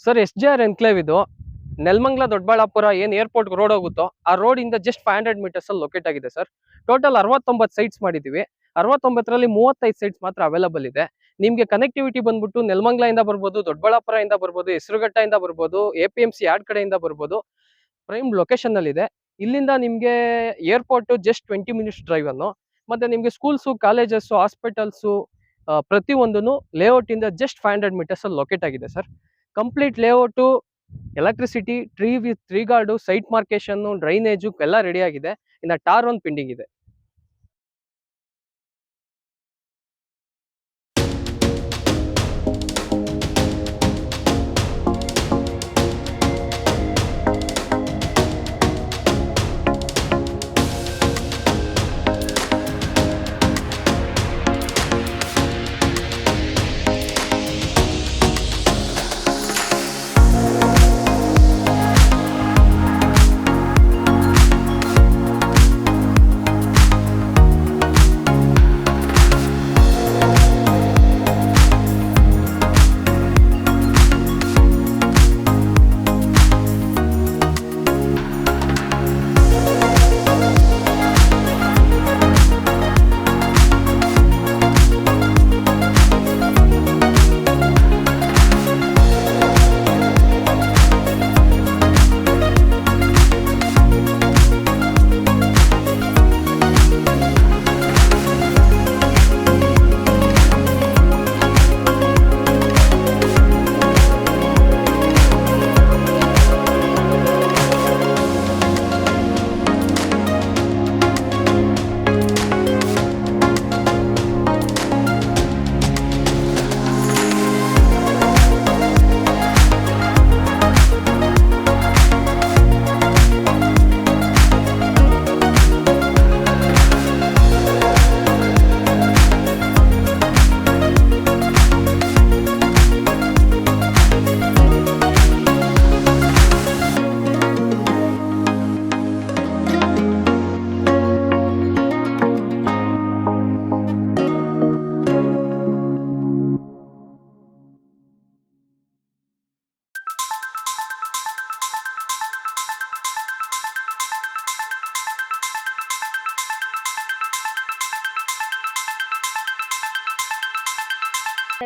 Sir SJR enclave ಇದು ನೆಲಮಂಗಲ ದೊಡ್ಡಬಳ್ಳಾಪುರ ಏನ್ airport road ಹೋಗುತ್ತೋ ಆ ರೋಡ್ ಇಂದ ಜಸ್ಟ್ 500 ಮೀಟರ್ಸ್ ಅಲ್ಲಿ ಲೊಕೇಟ್ ಆಗಿದೆ ಸರ್. ಟೋಟಲ್ 69 ಸೈಟ್ಸ್ ಮಾಡಿದೀವಿ. 69ರಲ್ಲಿ 35 ಸೈಟ್ಸ್ ಮಾತ್ರ ಅವೈಲಬಲ್ ಇದೆ. ನಿಮ್ಗೆ ಕನೆಕ್ಟಿವಿಟಿ ಬಂದ್ಬಿಟ್ಟು ನೆಲಮಂಗಲ ಇಂದ ಬರ್ಬೋದು, ದೊಡ್ಡಬಳ್ಳಾಪುರ ಇಂದ ಬರ್ಬೋದು, ಹೆಸರುಘಟ್ಟ ಇಂದ ಬರ್ಬೋದು, APMC ಯಾರ್ಡ್ ಕಡೆಯಿಂದ ಬರ್ಬೋದು. ಪ್ರೈಮ್ ಲೊಕೇಶನ್ ಅಲ್ಲಿ ಇದೆ. ಇಲ್ಲಿಂದ ನಿಮ್ಗೆ ಏರ್ಪೋರ್ಟ್ ಜಸ್ಟ್ 20 ಮಿನಿಟ್ಸ್ ಡ್ರೈವ್ ಅನ್ನು. ಮತ್ತೆ ನಿಮ್ಗೆ ಸ್ಕೂಲ್ಸ್, ಕಾಲೇಜಸ್, ಹಾಸ್ಪಿಟಲ್ಸ್ ಪ್ರತಿಯೊಂದನ್ನು ಲೇಔಟ್ ಇಂದ ಜಸ್ಟ್ 500 ಮೀಟರ್ಸ್ ಅಲ್ಲಿ ಲೊಕೇಟ್ ಆಗಿದೆ sir. Complete layout, electricity, tree guard, site marking, drainage ಎಲ್ಲ ರೆಡಿ ಆಗಿದೆ. ಇನ್ನ ಟಾರ್ ಒಂದು ಪೆಂಡಿಂಗ್ ಇದೆ.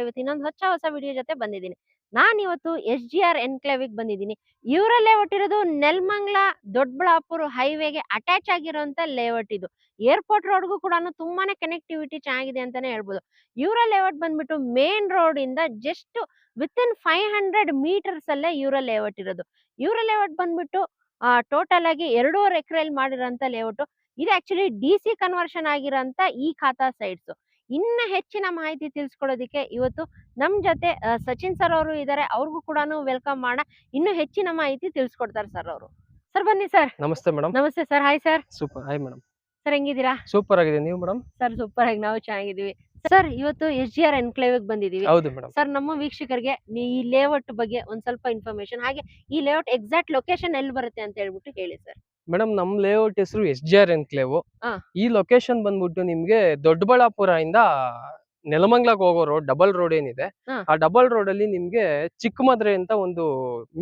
ಇವತ್ತು ಇನ್ನೊಂದು ಹೊಸ ವಿಡಿಯೋ ಜೊತೆ ಬಂದಿದ್ದೀನಿ. ನಾನು ಇವತ್ತು SGR ಎನ್ಕ್ಲೇವಿಗೆ ಬಂದಿದ್ದೀನಿ. ಇವರ ಲೇಔಟ್ ಇರೋದು ನೆಲಮಂಗಲ ದೊಡ್ಡಬಳ್ಳಾಪುರ ಹೈವೇಗೆ ಅಟ್ಯಾಚ್ ಆಗಿರುವಂತ ಲೇಔಟ್ ಇದು. ಏರ್ಪೋರ್ಟ್ ರೋಡ್ಗೂ ಕೂಡ ತುಂಬಾನೇ ಕನೆಕ್ಟಿವಿಟಿ ಚೆನ್ನಾಗಿದೆ ಅಂತಾನೆ ಹೇಳ್ಬೋದು. ಇವರ ಲೇಔಟ್ ಬಂದ್ಬಿಟ್ಟು ಮೇನ್ ರೋಡ್ ಇಂದ ಜಸ್ಟ್ ವಿತಿನ್ 500 ಮೀಟರ್ಸ್ ಅಲ್ಲೇ ಇವರ ಲೇಔಟ್ ಇರೋದು. ಇವರ ಲೇಔಟ್ ಬಂದ್ಬಿಟ್ಟು ಟೋಟಲ್ ಆಗಿ 2.5 ಎಕರೆಯಲ್ಲಿ ಮಾಡಿರೋಂತ ಲೇಔಟ್. ಇದು ಆಕ್ಚುಲಿ DC ಕನ್ವರ್ಷನ್ ಆಗಿರೋಂತ ಈ ಖಾತಾ ಸೈಟ್ಸ್. ಇನ್ನ ಹೆಚ್ಚಿನ ಮಾಹಿತಿ ತಿಳಿಸ್ಕೊಡೋದಕ್ಕೆ ಇವತ್ತು ನಮ್ ಜೊತೆ ಸಚಿನ್ ಸರ್ ಅವರು ಇದ್ದಾರೆ. ಅವ್ರಿಗೂ ಕೂಡ ವೆಲ್ಕಮ್ ಮಾಡೋಣ. ಇನ್ನು ಹೆಚ್ಚಿನ ಮಾಹಿತಿ ತಿಳಿಸ್ಕೊಡ್ತಾರೆ ಸರ್ ಅವರು. ಸರ್ ಬನ್ನಿ ಸರ್. ನಮಸ್ತೆ ಮೇಡಮ್. ನಮಸ್ತೆ sir. Hi sir. Super. Hi madam. Sir ಹೆಂಗಿದ್ದೀರಾ? ಸೂಪರ್ ಆಗಿದೆ. ನೀವು ಮೇಡಮ್? ಸರ್ ಸೂಪರ್ ಆಗಿ ನಾವು ಚೆನ್ನಾಗಿದ್ದೀವಿ. ಸರ್ ಇವತ್ತು SGR ಎನ್ಕ್ಲೇವಿಗೆ ಬಂದಿದ್ದೀವಿ. ಹೌದು ಮೇಡಮ್. ಸರ್ ನಮ್ಮ ವೀಕ್ಷಕರಿಗೆ ಈ ಲೇಔಟ್ ಬಗ್ಗೆ ಒಂದ್ ಸ್ವಲ್ಪ ಇನ್ಫಾರ್ಮೇಶನ್, ಹಾಗೆ ಈ ಲೇಔಟ್ ಎಕ್ಸಾಕ್ಟ್ ಲೊಕೇಶನ್ ಎಲ್ಲಿ ಬರುತ್ತೆ ಅಂತ ಹೇಳ್ಬಿಟ್ಟು ಹೇಳಿ ಸರ್. ಮೇಡಮ್, ನಮ್ ಲೇಔಟ್ ಹೆಸರು SJR ಎನ್ಕ್ಲೇವ್. ಹಾ. ಈ ಲೊಕೇಶನ್ ಬಂದ್ಬಿಟ್ಟು ನಿಮ್ಗೆ ದೊಡ್ಡಬಳ್ಳಾಪುರ ಇಂದ ನೆಲಮಂಗ್ಲಕ್ಕೆ ಹೋಗೋ ರೋಡ್, ಡಬಲ್ ರೋಡ್ ಏನಿದೆ, ಹಾ. ಆ ಡಬಲ್ ರೋಡ್ ಅಲ್ಲಿ ನಿಮ್ಗೆ ಚಿಕ್ಕಮದ್ರೆ ಅಂತ ಒಂದು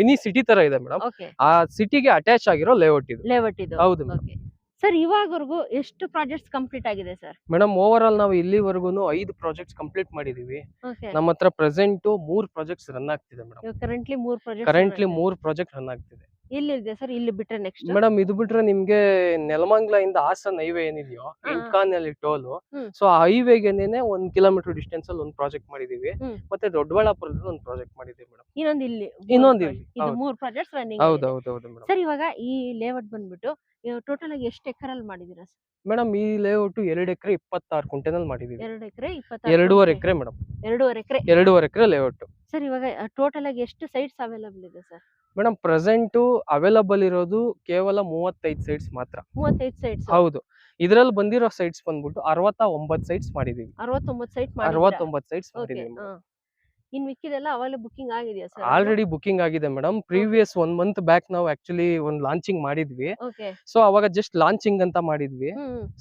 ಮಿನಿ ಸಿಟಿ ತರ ಇದೆ ಮೇಡಮ್. ಓಕೆ. ಆ ಸಿಟಿಗೆ ಅಟ್ಯಾಚ್ ಆಗಿರೋ ಲೇಔಟ್ ಇದು. ಲೇಔಟ್ ಇದು. ಹೌದು ಮೇಡಮ್. ಓಕೆ ಸರ್, ಇವಾಗವರೆಗೂ ಎಷ್ಟು ಪ್ರಾಜೆಕ್ಟ್ಸ್ ಕಂಪ್ಲೀಟ್ ಆಗಿದೆ ಸರ್? ಮೇಡಮ್, ಓವರ್ ಆಲ್ ನಾವು ಇಲ್ಲಿವರೆಗೂ 5 ಪ್ರಾಜೆಕ್ಟ್ಸ್ ಕಂಪ್ಲೀಟ್ ಮಾಡಿದೀವಿ. ಓಕೆ. ನಮ್ಮ ಹತ್ರ ಪ್ರೆಸೆಂಟ್ 3 ಪ್ರಾಜೆಕ್ಟ್ಸ್ ರನ್ ಆಗ್ತಿದೆ ಮೇಡಮ್. ಇವಾಗ currently 3 project. Currently 3 project run ಆಗ್ತಿದೆ. ಎಲ್ಲಿದೆ ಸರ್? ಇಲ್ಲಿ ಬಿಟ್ರೆ ನೆಕ್ಸ್ಟ್ ಮೇಡಮ್, ಇದು ಬಿಟ್ರೆ ನಿಮ್ಗೆ ನೆಲಮಂಗ್ಲ ಇಂದ ಹಾಸನ್ ಹೈವೇ ಏನಿದೆಯೋ, ಹಾ. ಇಂಕಾನಲ್ಲಿ ಟೋಲ್, ಹ್ಮ್. ಸೊ ಆ ಹೈವೇಗೆನೆ 1 ಕಿಲೋಮೀಟರ್ ಡಿಸ್ಟೆನ್ಸ್ ಅಲ್ಲಿ ಒಂದು ಪ್ರಾಜೆಕ್ಟ್ ಮಾಡಿದೀವಿ. ಹ್ಮ್. ಮತ್ತೆ ದೊಡ್ಡಬಳ್ಳಾಪುರದಲ್ಲಿ ಒಂದು ಪ್ರಾಜೆಕ್ಟ್ ಮಾಡಿದೀವಿ ಮೇಡಮ್. ಇನ್ನೊಂದು ಇಲ್ಲಿ, ಇನ್ನೊಂದು ಇಲ್ಲಿ. ಇದು ಹೌದು. 3 ಪ್ರಾಜೆಕ್ಟ್ಸ್ ರನ್ನಿಂಗ್. ಹೌದು ಮೇಡಮ್. ಸರ್ ಇವಾಗ ಈ ಲೇಔಟ್ ಬಂದ್ಬಿಟ್ಟು ಟೋಟಲ್ ಆಗಿ ಎಷ್ಟು ಎಕರೆಲ್ಲಿ ಮಾಡಿದೀರಾ ಸರ್? ಮೇಡಮ್, ಈ ಲೇಔಟ್ 2 ಎಕರೆ 26 ಕುಂಟೆನಲ್ಲಿ ಮಾಡಿದೀವಿ. 2 ಎಕರೆ 2.5 ಎಕರೆ ಮೇಡಮ್. 2.5 ಎಕರೆ. 2.5 ಎಕರೆ ಲೇಔಟ್. ಸರ್ ಇವಾಗ ಟೋಟಲ್ ಆಗಿ ಎಷ್ಟು ಸೈಟ್ಸ್ ಅವೈಲಬಲ್ ಇದೆ ಸರ್? ಮೇಡಮ್, ಪ್ರೆಸೆಂಟ್ ಅವೈಲಬಲ್ ಇರೋದು ಕೇವಲ 35 ಸೈಟ್ಸ್ ಮಾತ್ರ. 35 ಸೈಟ್ಸ್. ಹೌದು. ಇದ್ರಲ್ಲಿ ಬಂದಿರೋ ಸೈಟ್ಸ್ ಬಂದ್ಬಿಟ್ಟು 69 ಸೈಟ್ಸ್ ಮಾಡಿದೀವಿ. 69 ಸೈಟ್ 69 ಸೈಟ್ಸ್ ಮಾಡಿದೀವಿ. ಇನ್ ಮಿಕ್ಕಿದೆಲ್ಲ ಅವಾಗಲೇ ಬುಕಿಂಗ್ ಆಗಿದೆಯಾ ಸರ್? ಆಲ್ರೆಡಿ ಬುಕಿಂಗ್ ಆಗಿದೆ ಮೇಡಮ್. ಪ್ರೀವಿಯಸ್ 1 ಮಂತ್ ಬ್ಯಾಕ್ ನಾವು ಆಕ್ಚುಲಿ ಒಂದು ಲಾಂಚಿಂಗ್ ಮಾಡಿದ್ವಿ. ಓಕೆ. ಸೊ ಅವಾಗ ಜಸ್ಟ್ ಲಾಂಚಿಂಗ್ ಅಂತ ಮಾಡಿದ್ವಿ.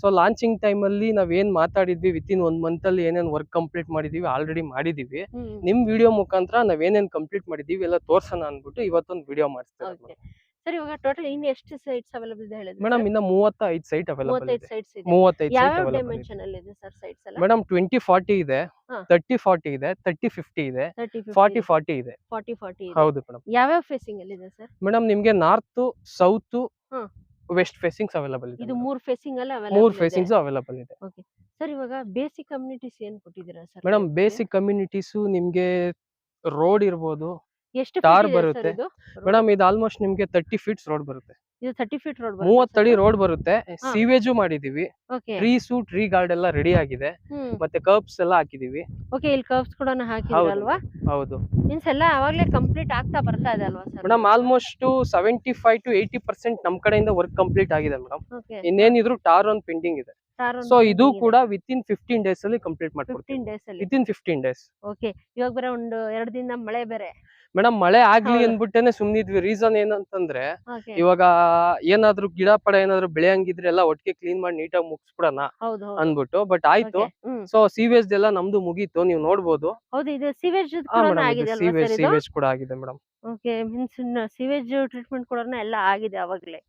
ಸೊ ಲಾಂಚಿಂಗ್ ಟೈಮ್ ಅಲ್ಲಿ ನಾವ್ ಏನ್ ಮಾತಾಡಿದ್ವಿ ವಿತಿನ್ 1 ಮಂತ್ ಅಲ್ಲಿ ಏನೇನ್ ವರ್ಕ್ ಕಂಪ್ಲೀಟ್ ಮಾಡಿದೀವಿ ಆಲ್ರೆಡಿ ಮಾಡಿದೀವಿ. ನಿಮ್ ವಿಡಿಯೋ ಮುಖಾಂತರ ನಾವ್ ಏನೇನ್ ಕಂಪ್ಲೀಟ್ ಮಾಡಿದೀವಿ ಎಲ್ಲ ತೋರ್ಸೋಣ ಅನ್ಬಿಟ್ಟು ಇವತ್ತೊಂದು ವಿಡಿಯೋ ಮಾಡಿಸ್ತೀವಿ. ಸರ್ ಇವಾಗ ಟೋಟಲ್ ಇನ್ನು ಎಷ್ಟು ಸೈಟ್ಸ್ ಅವೈಲೇಬಲ್ ಇದೆ ಹೇಳಿದ್ರಿ ಮೇಡಮ್? ಇನ್ನ 35 ಸೈಟ್ ಅವೈಲೇಬಲ್ ಇದೆ. 35 ಸೈಟ್ಸ್ ಇದೆ. 35 ಯಾವ ಸೈಟ್ ಅವೈಲೇಬಲ್ ಇದೆ ಡೈಮೆನ್ಷನ್ ಅಲ್ಲಿ ಇದೆ ಸರ್ ಸೈಟ್ಸ್ ಎಲ್ಲ? ಮೇಡಮ್ 20-40 ಇದೆ, ಹಾ. 30-40 ಇದೆ, 30-50 ಇದೆ, 40-40 ಇದೆ. 40-40 ಇದೆ. ಹೌದು ಮೇಡಮ್. ಯಾವ ಫೇಸಿಂಗ್ ಅಲ್ಲಿ ಇದೆ ಸರ್? ಮೇಡಮ್ ನಿಮ್ಗೆ ನಾರ್ತ್, ಸೌತ್, ಹಾ. ವೆಸ್ಟ್ ಫೇಸಿಂಗ್ಸ್ ಅವೈಲೇಬಲ್ ಇದೆ. ಇದು 3 ಫೇಸಿಂಗ್ ಅಲ್ಲಿ ಮೂರ್ ಅವೈಲೇಬಲ್ ಇದೆ. ಫೇಸಿಂಗ್ಸ್ ಅವೈಲೇಬಲ್ ಇದೆ. ಓಕೆ ಸರ್, ಇವಾಗ ಬೇಸಿಕ್ ಕಮ್ಯುನಿಟೀಸ್ ಏನ್ ಕೊಟ್ಟಿದ್ದೀರಾ ಸರ್? ಮೇಡಮ್ ಬೇಸಿಕ್ ಕಮ್ಯುನಿಟೀಸ್ ನಿಮ್ಗೆ ರೋಡ್ ಇರ್ಬೋದು, ಎಷ್ಟು ಟಾರ್ ಫೀಟ್ ಇದೆ ಬರುತ್ತೆ. ಸರ್ ಇದು? ಮೇಡಮ್ ಇದು ಆಲ್ಮೋಸ್ಟ್ ನಿಮ್ಗೆ 30 ಫೀಟ್ಸ್ ರೋಡ್ ಬರುತ್ತೆ. ಇದು 30 ಫೀಟ್ ರೋಡ್ 30 ಅಡಿ ರೋಡ್ ಬರುತ್ತೆ. ಸೀವೇಜು ಮಾಡಿದೀವಿ. ಓಕೆ. ಟ್ರೀ ಗಾರ್ಡ್ ಎಲ್ಲ ರೆಡಿ ಆಗಿದೆ. ಮತ್ತೆ ಕರ್ಬ್ಸ್ ಎಲ್ಲ ಹಾಕಿದೀವಿ. ಓಕೆ, ಇಲ್ಲಿ ಕರ್ವ್ಸ್ ಕೂಡ ಹಾಕಿದ್ರಲ್ವಾ? ಹೌದು. ಮೀನ್ಸ್ ಎಲ್ಲ ಅವಾಗಲೇ ಕಂಪ್ಲೀಟ್ ಆಗ್ತಾ ಬರ್ತಾ ಇದೆ ಅಲ್ವಾ ಸರ್? ಮೇಡಮ್ ಆಲ್ಮೋಸ್ಟ್ 75-80% ನಮ್ ಕಡೆಯಿಂದ ವರ್ಕ್ ಕಂಪ್ಲೀಟ್ ಆಗಿದೆ ಮೇಡಮ್. ಓಕೆ. ಇನ್ನೇನಿದ್ರು ಟಾರ್ ಒಂದು ಪೆಂಡಿಂಗ್ ಇದೆ. ಸೊ ಇದು ಕೂಡ ವಿತಿನ್ 15 ಡೇಸ್ ಅಲ್ಲಿ ಕಂಪ್ಲೀಟ್ ಮಾಡ್ಕೊಡ್ತೀವಿ. 15 ಡೇಸ್ ಅಲ್ಲಿ. Within 15 days. ಓಕೆ. ಇವಾಗ ಬೇರೆ ಒಂದು 2 ದಿನ ಮಳೆ ಬೇರೆ. ಮೇಡಮ್ ಮಳೆ ಆಗ್ಲಿ ಹೌದು. ಅನ್ಬಿಟ್ಟೇನೆ ಸುಮ್ನಿದ್ವಿ. ರೀಸನ್ ಏನಂತಂದ್ರೆ ಓಕೆ. ಇವಾಗ ಏನಾದ್ರು ಗಿಡ ಪಡ ಏನಾದ್ರು ಬೆಳೆಯಂಗಿದ್ರೆ ಎಲ್ಲ ಒಟ್ಟಿಗೆ ಕ್ಲೀನ್ ಮಾಡಿ ನೀಟಾಗಿ ಮುಗಿಸ್ಬಿಡೋಣ ಹೌದು ಹೌದು. ಅನ್ಬಿಟ್ಟು. ಬಟ್ ಆಯ್ತು. ಓಕೆ. ಸೊ ಸೀವೇಜ್ ಎಲ್ಲ ನಮ್ದು ಮುಗೀತು, ನೀವು ನೋಡ್ಬೋದು. ಹೌದು, ಇದು ಸಿವೇಜ್ ಹಾ ಕೂಡ ಮೇಡಮ್, ಆಗಿದೆ ಅಲ್ವಾ ಸೀವೇಜ್ ಸರ್ ಇದು? ಸೀವೇಜ್ ಕೂಡ ಆಗಿದೆ madam. Okay, means sewage treatment ಕೂಡ ಎಲ್ಲ ಆಗಿದೆ ಅವಾಗ್ಲೇ.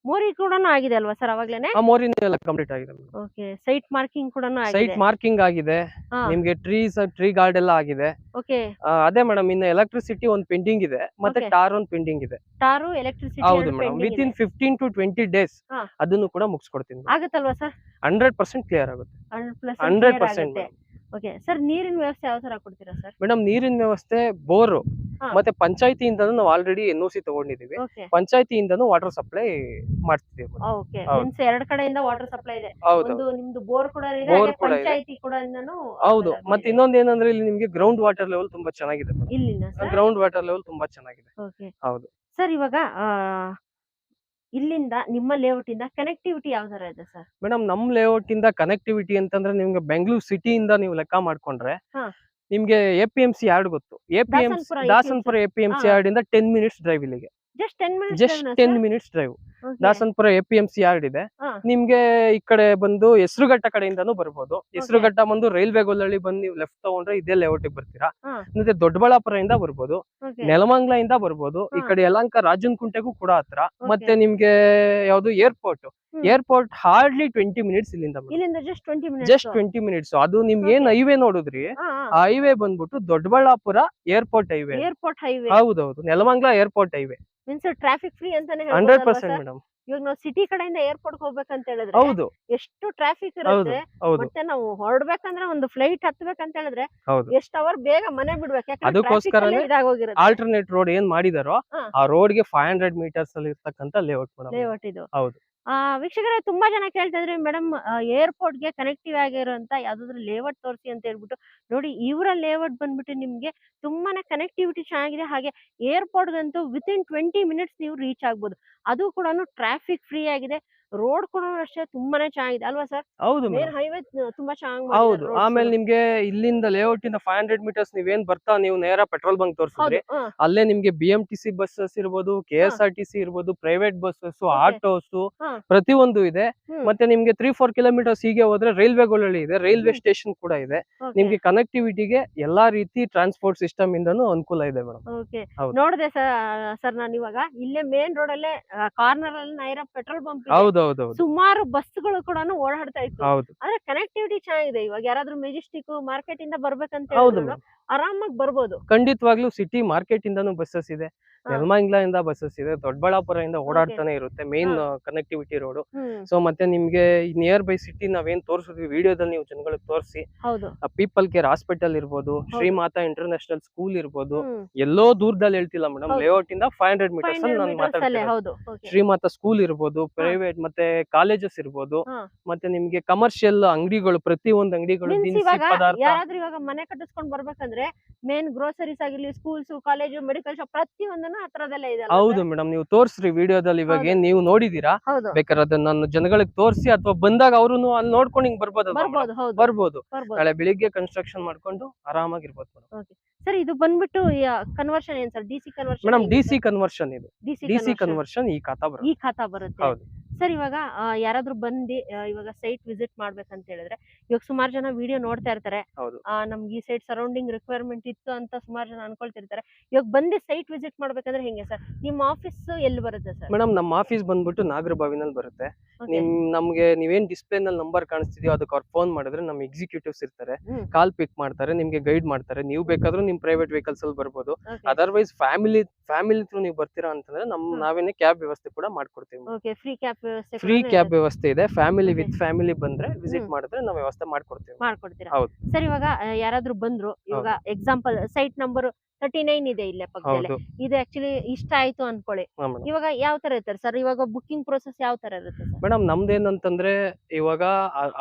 ಮೋರಿ ಕೂಡ ಆಗಿದೆ ಅಲ್ವಾ ಸರ್ ಅವಾಗ್ಲೇನೆ? ಆ ಮೋರಿನ ಎಲ್ಲ ಕಂಪ್ಲೀಟ್ ಆಗಿದೆ. ಓಕೆ, ಸೈಟ್ ಮಾರ್ಕಿಂಗ್ ಕೂಡ ಸೈಟ್ ಆಗಿದೆ. ಮಾರ್ಕಿಂಗ್ ಆಗಿದೆ. ಹಾ. ನಿಮ್ಗೆ ಟ್ರೀ ಗಾರ್ಡ್ ಎಲ್ಲ ಆಗಿದೆ. ಓಕೆ. ಅದೇ ಮೇಡಮ್, ಇನ್ನ ಎಲೆಕ್ಟ್ರಿಸಿಟಿ ಒಂದು ಪೆಂಡಿಂಗ್ ಇದೆ, ಮತ್ತೆ Okay. ಟಾರ್ ಒಂದು ಪೆಂಡಿಂಗ್ ಇದೆ. ಟಾರು ಎಲೆಕ್ಟ್ರಿಸಿಟಿ ಹೌದು ಮೇಡಮ್, ವಿತಿನ್ 15 to 20 ಡೇಸ್ ಹಾ. ಅದನ್ನು ಕೂಡ ಮುಗಿಸ್ಕೊಡ್ತೀನಿ. ಆಗುತ್ತಲ್ವಾ ಸರ್? 100% ಕ್ಲಿಯರ್ ಆಗುತ್ತೆ. 100% 100%. ಓಕೆ ಸರ್, ನೀರಿನ ವ್ಯವಸ್ಥೆ ಯಾವ ತರ ಕೊಡ್ತೀರಾ ಸರ್? ಮೇಡಮ್ ನೀರಿನ ವ್ಯವಸ್ಥೆ ಬೋರು ಹಾ. ಮತ್ತೆ ಪಂಚಾಯತಿಯಿಂದನೂ ನಾವು ಆಲ್ರೆಡಿ NOC ತಗೊಂಡಿದೀವಿ. ಓಕೆ. ಪಂಚಾಯತಿಯಿಂದನೂ ವಾಟರ್ ಸಪ್ಲೈ ಮಾಡ್ತಿದ್ದೀವಿ madam. ಓಕೆ, ಹೌದು. ಮೀನ್ಸ್ 2 ಕಡೆಯಿಂದ ವಾಟರ್ ಸಪ್ಲೈ ಇದೆ. ಹೌದು ಒಂದು ನಿಮ್ದು ಬೋರ್ ಕೂಡ ಇದೆ, ಬೋರ್ ಹಾಗೆ ಕೂಡ ಇದೆ. ಪಂಚಾಯತಿ ಕೂಡ ಇಂದನೂ ಹೌದು. available ಮತ್ತೆ ಇದೆ. ಇನ್ನೊಂದು ಏನಂದ್ರೆ ಇಲ್ಲಿ ನಿಮ್ಗೆ ಗ್ರೌಂಡ್ ವಾಟರ್ ಲೆವೆಲ್ ತುಂಬಾ ಚೆನ್ನಾಗಿದೆ. ಇಲ್ಲಿನ ಸರ್? ಗ್ರೌಂಡ್ ವಾಟರ್ ಲೆವೆಲ್ ತುಂಬಾ ಚೆನ್ನಾಗಿದೆ. ಓಕೆ ಹೌದು. ಸರ್, ಇವಾಗ ಇಲ್ಲಿಂದ ನಿಮ್ಮ ಲೇಔಟ್ ಇಂದ ಕನೆಕ್ಟಿವಿಟಿ ಯಾವ ತರ ಇದೆ ಸರ್? ಮೇಡಮ್ ನಮ್ ಲೇಔಟ್ ಇಂದ ಕನೆಕ್ಟಿವಿಟಿ ಅಂತಂದ್ರೆ ನಿಮ್ಗೆ ಬೆಂಗಳೂರು ಸಿಟಿಯಿಂದ ನೀವು ಲೆಕ್ಕ ಮಾಡ್ಕೊಂಡ್ರೆ ಹಾ. ನಿಮ್ಗೆ APMC ಯಾರ್ಡ್ ಗೊತ್ತು? ದಾಸನಪುರ ದಾಸನಪುರ APMC ಹಾ. ಯಾರ್ಡ್ ಇಂದ 10 ಮಿನಿಟ್ಸ್ ಡ್ರೈವ್ ಇಲ್ಲಿಗೆ. Just 10 minutes just 10 minutes drive. Dasanapura APMC yard ಇದೆ. ಹಾ. ನಿಮ್ಗೆ ಈ ಕಡೆ ಬಂದು ಹೆಸರುಘಟ್ಟ ಕಡೆಯಿಂದಾನು ಬರ್ಬೋದು. ಹೆಸರುಘಟ್ಟ ಬಂದು ರೈಲ್ವೆ ಗೊಲ್ಲಳ್ಳಿ ಬಂದು ನೀವು ಲೆಫ್ಟ್ ತಗೊಂಡ್ರೆ ಇದೇ ಲೇಔಟ್ ಬರ್ತೀರಾ. ಮತ್ತೆ ದೊಡ್ಡಬಳ್ಳಾಪುರ ಇಂದ ಬರ್ಬೋದು, ನೆಲಮಂಗ್ಲ ಇಂದ ಬರ್ಬೋದು. ಈ ಕಡೆ ಯಲಹಂಕ ರಾಜನ್ ಕುಂಟೆಗೂ ಕೂಡ ಹತ್ರ. ಮತ್ತೆ ನಿಮ್ಗೆ ಯಾವ್ದು ಏರ್ಪೋರ್ಟ್ ಹಾರ್ಡ್ಲಿ 20 ಮಿನಿಟ್ಸ್ ಇಲ್ಲಿಂದ. ಇಲ್ಲಿಂದ ಜಸ್ಟ್ 20 ಮಿನಿಟ್ಸ್. Just 20 minutes. ಅದು ನಿಮ್ಗೆ ಏನ್ ಹೈವೇ ನೋಡಿದ್ರಿ, ಆ ಹೈವೇ ಬಂದ್ಬಿಟ್ಟು Doddaballapur airport highway. Airport highway. ಹೌದೌದು, Nelamangala airport highway. Means traffic free ಅಂತಾನೆ 100% ಮೇಡಮ್. ಇವಾಗ ನಾವು ಸಿಟಿ ಕಡೆಯಿಂದ ಏರ್ಪೋರ್ಟ್ ಹೋಗ್ಬೇಕಂತ ಹೇಳಿದ್ರೆ ಹೌದು ಎಷ್ಟು ಟ್ರಾಫಿಕ್ ಹೌದು ಇರುತ್ತೆ. ಹೌದು ಮತ್ತೆ ನಾವು ಹೊರಡ್ಬೇಕಂದ್ರೆ ಒಂದು ಫ್ಲೈಟ್ ಹತ್ಬೇಕಂತ ಹೇಳಿದ್ರೆ ಹೌದು. ಎಷ್ಟು ಅವರ್ ಬೇಗ ಮನೆ ಬಿಡ್ಬೇಕು, ಅದಕ್ಕೋಸ್ಕರನೇ ಇದಾಗೋಗಿರುತ್ತೆ. ಆಲ್ಟರ್ನೇಟ್ ರೋಡ್ ಏನ್ ಮಾಡಿದಾರೋ ಹಾ. ಆ ರೋಡ್ ಗೆ 500 ಮೀಟರ್ಸ್ ಅಲ್ಲಿ ಇರ್ತಕ್ಕಂತ ಲೇಔಟ್ ಮೇಡಮ್. ಲೇಔಟ್ ಇದು. ಹೌದು. ವೀಕ್ಷಕರೇ, ತುಂಬಾ ಜನ ಕೇಳ್ತಾ ಇದ್ರಿ ಮೇಡಮ್ ಏರ್ಪೋರ್ಟ್ ಗೆ ಕನೆಕ್ಟಿವ್ ಆಗಿರುವಂತ ಯಾವ್ದಾದ್ರು ಲೇಔಟ್ ತೋರಿಸಿ ಅಂತ ಹೇಳ್ಬಿಟ್ಟು. ನೋಡಿ, ಇವರ ಲೇಔಟ್ ಬಂದ್ಬಿಟ್ಟು ನಿಮ್ಗೆ ತುಂಬಾನೇ ಕನೆಕ್ಟಿವಿಟಿ ಚೆನ್ನಾಗಿದೆ. ಹಾಗೆ ಏರ್ಪೋರ್ಟ್ ಗಂತೂ ವಿತಿನ್ 20 ಮಿನಿಟ್ಸ್ ನೀವು ರೀಚ್ ಆಗ್ಬೋದು. ಅದು ಕೂಡ ಟ್ರಾಫಿಕ್ ಫ್ರೀ ಆಗಿದೆ. ರೋಡ್ ಕೂಡ ಅಷ್ಟೇ ತುಂಬಾನೇ ಚೆನ್ನಾಗಿದೆ ಅಲ್ವಾ ಸರ್? ಹೌದು ಮೇನ್ ಹೈವೇ ತುಂಬಾ ಚೆನ್ನಾಗಿ ಹೌದು. ಆಮೇಲೆ ನಿಮ್ಗೆ ಇಲ್ಲಿಂದ ಲೇಔಟ್ ಇಂದ 500 ಮೀಟರ್ಸ್ ನೀವೇನ್ ಬರ್ತಾ ನೀವು ನೇರ ಪೆಟ್ರೋಲ್ ಬಂಕ್ ತೋರಿಸಿದ್ರಿ, ಅಲ್ಲೇ ನಿಮ್ಗೆ BMTC ಬಸ್ಸಸ್ ಇರ್ಬೋದು, KSRTC ಇರ್ಬೋದು, ಪ್ರೈವೇಟ್ ಬಸ್ಸಸ್, ಆಟೋಸ್ ಪ್ರತಿಯೊಂದು ಇದೆ. ಮತ್ತೆ ನಿಮ್ಗೆ 3-4 ಕಿಲೋಮೀಟರ್ಸ್ ಹೀಗೆ ಹೋದ್ರೆ ರೈಲ್ವೆ ಗೊಲ್ಲಳ್ಳಿ ಇದೆ, ರೈಲ್ವೆ ಸ್ಟೇಷನ್ ಕೂಡ ಇದೆ. ನಿಮ್ಗೆ ಕನೆಕ್ಟಿವಿಟಿಗೆ ಎಲ್ಲಾ ರೀತಿ ಟ್ರಾನ್ಸ್ಪೋರ್ಟ್ ಸಿಸ್ಟಮ್ ಇಂದನೂ ಅನುಕೂಲ ಇದೆ ಮೇಡಮ್. ನೋಡಿದೆ ಸರ್ ನಾನು ಇವಾಗ ಇಲ್ಲೇ ಮೇನ್ ರೋಡ್ ಅಲ್ಲೇ ಕಾರ್ನರ್ ಅಲ್ಲಿ ನೈರಾ ಪೆಟ್ರೋಲ್ ಬಂಕ್. ಹೌದೌದು. ಸುಮಾರು ಬಸ್ಗಳು ಕೂಡ ಓಡಾಡ್ತಾ ಇತ್ತು. ಹೌದು. ಆದ್ರೆ ಕನೆಕ್ಟಿವಿಟಿ ಚೆನ್ನಾಗಿದೆ. ಇವಾಗ ಯಾರಾದ್ರೂ ಮೆಜೆಸ್ಟಿಕ್ ಮಾರ್ಕೆಟ್ ಇಂದ ಬರ್ಬೇಕಂತ ಹೌದು ಹೇಳಿದ್ರು ಆರಾಮಾಗಿ ಬರ್ಬೋದು. ಖಂಡಿತವಾಗ್ಲೂ ಸಿಟಿ ಮಾರ್ಕೆಟ್ ಇಂದಾನು ಬಸ್ಸಸ್ ಇದೆ, ನೆಲಮಂಗ್ಲ ಇಂದ ಬಸ್ಸಸ್ ಇದೆ, ದೊಡ್ಡಬಳ್ಳಾಪುರ ಇಂದ ಓಡಾಡ್ತಾನೆ ಇರುತ್ತೆ. Main connectivity road. ಸೊ ಮತ್ತೆ ನಿಮ್ಗೆ ನಿಯರ್ ಬೈ ಸಿಟಿ ನಾವೇನ್ ತೋರಿಸಿದ್ವಿ ವಿಡಿಯೋದಲ್ಲಿ ನೀವು ಜನಗಳಿಗೆ ತೋರಿಸಿ, ಪೀಪಲ್ ಕೇರ್ ಹಾಸ್ಪಿಟಲ್ ಇರ್ಬೋದು, ಶ್ರೀಮಾತಾ ಇಂಟರ್ನ್ಯಾಷನಲ್ ಸ್ಕೂಲ್ ಇರ್ಬೋದು, ಎಲ್ಲೋ ದೂರದಲ್ಲಿ ಹೇಳ್ತಿಲ್ಲ ಮೇಡಮ್. ಲೇಔಟ್ ಇಂದ 500 ಮೀಟರ್ಸ್ ಅಲ್ಲಿ ನಾನು ಮಾತಾಡ್ತೀನಿ. ಶ್ರೀಮಾತಾ ಸ್ಕೂಲ್ ಇರ್ಬೋದು, ಪ್ರೈವೇಟ್ ಮತ್ತೆ ಕಾಲೇಜಸ್ ಇರ್ಬೋದು, ಮತ್ತೆ ನಿಮ್ಗೆ ಕಮರ್ಷಿಯಲ್ ಅಂಗಡಿಗಳು, ಪ್ರತಿ ಒಂದು ಅಂಗಡಿಗಳು ದಿನಸಿ ಪದಾರ್ಥ. ಯಾರಾದ್ರೂ ಇವಾಗ ಮನೆ ಕಟ್ಟಿಸ್ಕೊಂಡ್ ಬರ್ಬೇಕಂದ್ರೆ ಅಂದ್ರೆ ಮೇನ್ ಗ್ರೋಸರೀಸ್ ಆಗಿರ್ಲಿ, ಸ್ಕೂಲ್ಸ್, ಕಾಲೇಜು, ಮೆಡಿಕಲ್ ಶಾಪ್ ಪ್ರತಿಯೊಂದನ್ನು ಹತ್ರದಲ್ಲೇ ಇದೆ ಅಲ್ವಾ ಹೌದು sir? ಮೇಡಮ್, ನೀವು ತೋರಿಸ್ರಿ ವಿಡಿಯೋದಲ್ಲಿ, ಇವಾಗ ಹೌದು. ಏನ್ ನೀವು ನೋಡಿದೀರಾ, ಹೌದು ಬೇಕಾದ್ರೆ ಅದನ್ನ ನಾನು ಜನಗಳಿಗೆ ತೋರಿಸಿ ಅಥವಾ ಬಂದಾಗ ಅವರು ಅಲ್ಲಿ ನೋಡ್ಕೊಂಡು ಹಿಂಗ್ ಬರ್ಬೋದಲ್ವಾ ಮೇಡಮ್? ಬರ್ಬೋದು. ಹೌದು ಬರ್ಬೋದು. ಬರ್ಬೋದು. ನಾಳೆ ಬೆಳಿಗ್ಗೆ ಕನ್ಸ್ಟ್ರಕ್ಷನ್ ಮಾಡ್ಕೊಂಡು ಆರಾಮಾಗಿರ್ಬೋದು ಮೇಡಮ್. ಓಕೆ ಸರ್, ಇದು ಬಂದ್ಬಿಟ್ಟು ಕನ್ವರ್ಷನ್ ಏನ್ sir? DC conversion madam DC conversion ಇದು, ಡಿಸಿ ಡಿಸಿ ಕನ್ವರ್ಷನ್ ಕನ್ವರ್ಷನ್ ಈ ಖಾತಾ ಈ ಬರುತ್ತೆ. ಖಾತಾ ಬರುತ್ತೆ. ಹೌದು ಸರ್ ಇವಾಗ ಯಾರಾದ್ರೂ ಬಂದು ಇವಾಗ ಸೈಟ್ ವಿಸಿಟ್ ಮಾಡ್ಬೇಕಂತ ಹೇಳಿದ್ರೆ, ಇವಾಗ ಸುಮಾರು ಜನ ವಿಡಿಯೋ ನೋಡ್ತಾ ಇರ್ತಾರೆ, ಹೌದು ನಮ್ಗೆ ಈ ಸೈಟ್ ಸರೌಂಡಿಂಗ್ ರಿಕ್ವೈರ್ಮೆಂಟ್ ಇತ್ತು ಅಂತ ಸುಮಾರು ಜನ ಅನ್ಕೊಳ್ತಿರ್ತಾರೆ. ಇವಾಗ ಬಂದು ಸೈಟ್ ವಿಸಿಟ್ ಮಾಡ್ಬೇಕಂದ್ರೆ ಹೆಂಗೆ ಸರ್? ನಿಮ್ಮ ಆಫೀಸ್ ಎಲ್ಲಿ ಬರುತ್ತೆ ಸರ್? ಮೇಡಮ್, ನಮ್ಮ ಆಫೀಸ್ ಬಂದ್ಬಿಟ್ಟು ನಾಗರಬಾವಿನಲ್ಲಿ ಬರುತ್ತೆ. Okay. ನಮ್ಗೆ ನೀವೇನ್ ಡಿಸ್ಪ್ಲೇ ನಲ್ಲಿ ನಂಬರ್ ಕಾಣಿಸ್ತಿದೆಯೋ ಅದಕ್ಕೆ ಅವ್ರು ಫೋನ್ ಮಾಡಿದ್ರೆ ನಮ್ಮ ಎಕ್ಸಿಕ್ಯೂಟಿವ್ಸ್ ಇರ್ತಾರೆ, ಕಾಲ್ ಪಿಕ್ ಮಾಡ್ತಾರೆ, ನಿಮ್ಗೆ ಗೈಡ್ ಮಾಡ್ತಾರೆ. ನೀವು ಬೇಕಾದ್ರೂ ನಿಮ್ ಪ್ರೈವೇಟ್ ವೆಹಿಕಲ್ಸ್ ಅಲ್ಲಿ ಬರ್ಬೋದು. Okay. ಅದರ್ವೈಸ್ ಫ್ಯಾಮಿಲಿ ಥ್ರೂ ನೀವು ಬರ್ತೀರಾ ಅಂತಂದ್ರೆ ನಾವೇನೆ ಕ್ಯಾಬ್ ವ್ಯವಸ್ಥೆ ಕೂಡ ಮಾಡ್ಕೊಡ್ತೀವಿ. ಓಕೆ, ಫ್ರೀ ಕ್ಯಾಬ್ ವ್ಯವಸ್ಥೆ ಫ್ರೀ ಕ್ಯಾಬ್ ವ್ಯವಸ್ಥೆ ಇದೆ. Family Okay. ವಿತ್ ಫ್ಯಾಮಿಲಿ ಬಂದ್ರೆ ವಿಸಿಟ್ ಮಾಡಿದ್ರೆ ನಾವು ವ್ಯವಸ್ಥೆ ಮಾಡ್ಕೊಡ್ತೀವಿ. ಮಾಡ್ಕೊಡ್ತೀರಾ? ಹೌದು ಸರ್ ಇವಾಗ ಯಾರಾದ್ರೂ ಬಂದ್ರು, ಇವಾಗ ಎಕ್ಸಾಂಪಲ್ ಸೈಟ್ ನಂಬರ್ 39 ಇದೆ ಇಲ್ಲೇ ಪಕ್ಕದಲ್ಲೇ, ಹೌದು ಇದು ಆಕ್ಚುಲಿ ಇಷ್ಟ ಆಯ್ತು ಅನ್ಕೊಳ್ಳಿ, ಹಾ ಮೇಡಮ್. ಇವಾಗ ಯಾವ ತರ ಇರ್ತಾರೆ ಸರ್? ಇವಾಗ ಬುಕಿಂಗ್ ಪ್ರೊಸೆಸ್ ಯಾವ ತರ ಇರುತ್ತೆ ಸರ್? ಮೇಡಮ್, ನಮ್ದೇನಂತಂದ್ರೆ ಇವಾಗ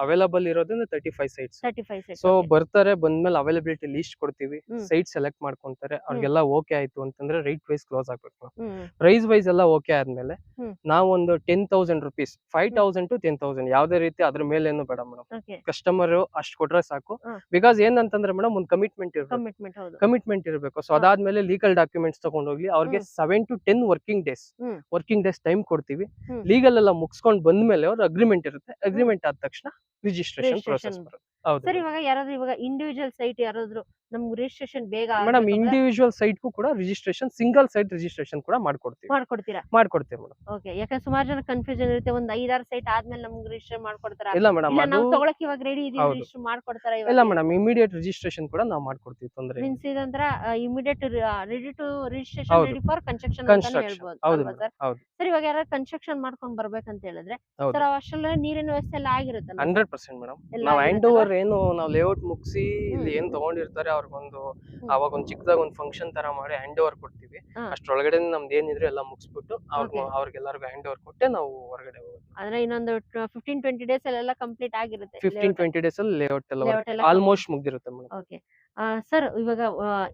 ಅವೈಲಬಲ್ ಇರೋದ್ರಿಂದ 35 ಸೈಟ್ಸ್. 35 ಸೈಟ್. ಸೊ ಬರ್ತಾರೆ, ಬಂದ್ಮೇಲೆ ಅವೈಲಬಿಲಿಟಿ ಲಿಸ್ಟ್ ಕೊಡ್ತೀವಿ, ಹ್ಮ್. ಸೈಟ್ ಸೆಲೆಕ್ಟ್ ಮಾಡ್ಕೊಂತಾರೆ. ಅವ್ರಿಗೆಲ್ಲ ಓಕೆ ಆಯ್ತು ಅಂತಂದ್ರೆ ರೈಟ್ ವೈಸ್ ಕ್ಲೋಸ್ ಆಗ್ಬೇಕು. ಹ್ಮ್ ಪ್ರೈಸ್ ವೈಸ್ ಎಲ್ಲ ಓಕೆ ಆದ್ಮೇಲೆ ಹ್ಮ್. ನಾವೊಂದು 10,000 ರುಪೀಸ್, 5,000 to 10,000 ಯಾವ್ದೇ ರೀತಿ ಅದ್ರ ಮೇಲೆ ಏನು ಬೇಡ ಮೇಡಮ್. ಓಕೆ, ಕಸ್ಟಮರ್ ಅಷ್ಟು ಕೊಟ್ರೆ ಸಾಕು. ಹ್ಮ್. ಬಿಕಾಸ್ ಏನಂತಂದ್ರೆ ಮೇಡಮ್, ಒಂದು ಕಮಿಟ್ಮೆಂಟ್ ಇರ್ಬೇಕು. ಕಮಿಟ್ಮೆಂಟ್. ಹೌದು. ಕಮಿಟ್ಮೆಂಟ್ ಇರಬೇಕು. ಸೊ ಅದಾದ್ಮೇಲೆ ಲೀಗಲ್ ಡಾಕ್ಯುಮೆಂಟ್ಸ್ ತಗೊಂಡೋಗ್ಲಿ, ಅವ್ರಿಗೆ 7 to 10 ವರ್ಕಿಂಗ್ ಡೇಸ್ ಟೈಮ್ ಕೊಡ್ತೀವಿ. ಹ್ಮ್. ಲೀಗಲ್ ಎಲ್ಲ ಮುಗಿಸ್ಕೊಂಡು ಬಂದ್ಮೇಲೆ ಅವ್ರ ಅಗ್ರಿಮೆಂಟ್ ಇರುತ್ತೆ. ಅಗ್ರಿಮೆಂಟ್ ಆದ ತಕ್ಷಣ ರಿಜಿಸ್ಟ್ರೇಷನ್ ಪ್ರೋಸೆಸ್ ಬರುತ್ತೆ. ಹೌದು ಸರ್ ಇವಾಗ ಯಾರಾದ್ರೂ ಇವಾಗ ಇಂಡಿವಿಜುವಲ್ ಸೈಟ್ ಯಾರಾದ್ರೂ ನಮ್ಗೆ ರಿಜಿಸ್ಟ್ರೇಷನ್ ಬೇಗ ಮೇಡಮ್, ಇಂಡಿವಿಜುವಲ್ ಸೈಟ್ಗೂ ಕೂಡ ರಿಜಿಸ್ಟ್ರೇಷನ್, ಸಿಂಗಲ್ ಸೈಟ್ ರಿಜಿಸ್ಟ್ರೇಷನ್ ಕೂಡ ಮಾಡ್ಕೊಡ್ತೀವಿ ಮಾಡ್ಕೊಡ್ತೀರಾ? ಮಾಡ್ಕೊಡ್ತೀವಿ ಮೇಡಮ್. ಓಕೆ, ಯಾಕಂದ್ರೆ ಸುಮಾರು ಜನ ಕನ್ಫ್ಯೂಷನ್ ಇರುತ್ತೆ, ಒಂದ್ 5-6 ಸೈಟ್ ಆದ್ಮೇಲೆ ನಮ್ಗೆ ರಿಜಿಸ್ಟರ್ ಮಾಡ್ಕೊಡ್ತಾರ, ಇಲ್ಲ ಮೇಡಮ್, ಇಲ್ಲ ಅದು ನಾವು ತಗೊಳಕ್ ಇವಾಗ ರೆಡಿ ಇದೀವಿ ಹೌದು. ರಿಜಿಸ್ಟರ್ ಮಾಡ್ಕೊಡ್ತಾರ? ಇಲ್ಲ ಮೇಡಮ್, ಇಮಿಡಿಯೇಟ್ ರಿಜಿಸ್ಟ್ರೇಷನ್ ಕೂಡ ನಾವು ಮಾಡ್ಕೊಡ್ತೀವಿ, ತೊಂದ್ರೆ ಇಲ್ಲ. ಮೀನ್ಸ್ ಇದಂದ್ರ ಇಮಿಡಿಯೇಟ್ ರೆಡಿ ಟು ರಿಜಿಸ್ಟ್ರೇಷನ್, ಹೌದು. ರೆಡಿ ಫಾರ್ ಕನ್ಸ್ಟ್ರಕ್ಷನ್ ಅಂತಾನೆ ಹೇಳ್ಬೋದು ಹೌದು ಅಲ್ವಾ ಮೇಡಮ್, ಸರ್? ಹೌದು ಸರ್ ಇವಾಗ ಯಾರು ಕನ್ಸ್ಟ್ರಕ್ಷನ್ ಮಾಡ್ಕೊಂಡ್ ಬರ್ಬೇಕಂತ ಹೇಳಿದ್ರೆ ಹೌದು. ಸರ್ ಅಷ್ಟೆಲ್ಲ ನೀರಿನ ವ್ಯವಸ್ಥೆ ಎಲ್ಲ ಆಗಿರುತ್ತಲ್ಲ? 100% ಮೇಡಮ್. ಎಲ್ಲ ನಾವು ಹ್ಯಾಂಡ್ ಆಗಿರುತ್ತಲ್ಲ? ಓವರ್ ಏನು ನಾವು ಲೇಔಟ್ ಮುಗಿಸಿ ಇಲ್ಲಿ ಏನ್ ತಗೊಂಡಿರ್ತಾರೆ ಅವ್ರಿಗೊಂದು ಅವಾಗ ಒಂದು ಚಿಕ್ಕದಾಗ ಒಂದು ಫಂಕ್ಷನ್ ತರ ಮಾಡಿ ಹ್ಯಾಂಡ್ ಓವರ್ ಕೊಡ್ತೀವಿ. ಹಾ. ಅಷ್ಟ್ರೊಳಗಡೆ ನಮ್ದು ಏನಿದ್ರೆ ಎಲ್ಲ ಮುಗಿಸ್ಬಿಟ್ಟು Okay. ಅವ್ರಿಗೆಲ್ಲರಿಗೂ ಹ್ಯಾಂಡ್ ಓವರ್ ಕೊಟ್ಟೆ ನಾವು ಹೊರಗಡೆ ಹೋಗೋದು. ಅಂದ್ರೆ ಇನ್ನೊಂದು 15-20 ಡೇಸ್ ಅಲ್ಲೆಲ್ಲ ಕಂಪ್ಲೀಟ್ ಆಗಿರುತ್ತೆ 15-20 ಡೇಸ್ ಅಲ್ಲಿ ಲೇಔಟ್ ಎಲ್ಲ Layout ಎಲ್ಲ ಆಲ್ಮೋಸ್ಟ್ ಮುಗ್ದಿರುತ್ತೆ ಮೇಡಮ್. ಓಕೆ ಸರ್, ಇವಾಗ